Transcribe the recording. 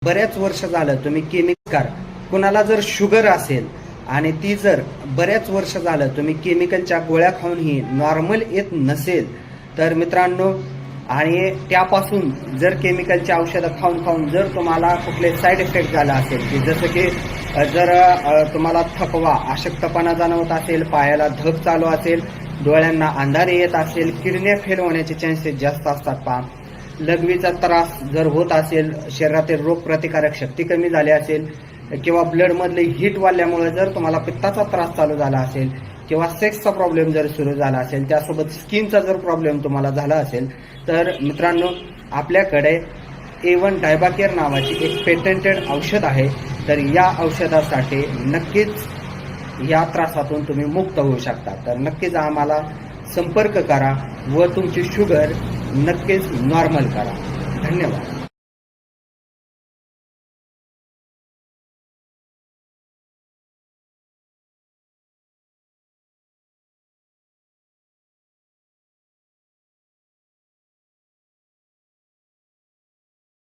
बऱ्याच वर्ष झालं तुम्ही केमिकल, कुणाला जर शुगर असेल आणि ती जर बऱ्याच वर्ष झालं तुम्ही केमिकलच्या गोळ्या खाऊनही नॉर्मल येत नसेल तर मित्रांनो, आणि त्यापासून जर केमिकलची औषधं खाऊन खाऊन जर तुम्हाला कुठले साईड इफेक्ट झाला असेल की जसं की जर तुम्हाला थकवा अशक्तपणा जाणवत असेल, पायाला धग चालू असेल, डोळ्यांना अंधारे येत असेल, किडन्या फेल होण्याचे चान्सेस जास्त असतात पहा, लघवीचा त्रास जर होत असेल, शरीरातील रोगप्रतिकारक शक्ती कमी झाली असेल किंवा ब्लडमधले हीट वाढल्यामुळे जर तुम्हाला पित्ताचा त्रास चालू झाला असेल किंवा सेक्सचा प्रॉब्लेम जर सुरू झाला असेल, त्यासोबत स्किनचा जर प्रॉब्लेम तुम्हाला झाला असेल तर मित्रांनो, आपल्याकडे A1 डायबाकेअर नावाची एक पेटंटेड औषध आहे. तर या औषधासाठी नक्कीच या त्रासातून तुम्ही मुक्त होऊ शकता. तर नक्कीच आम्हाला संपर्क करा व तुमची शुगर नक्कीच नॉर्मल करा. धन्यवाद.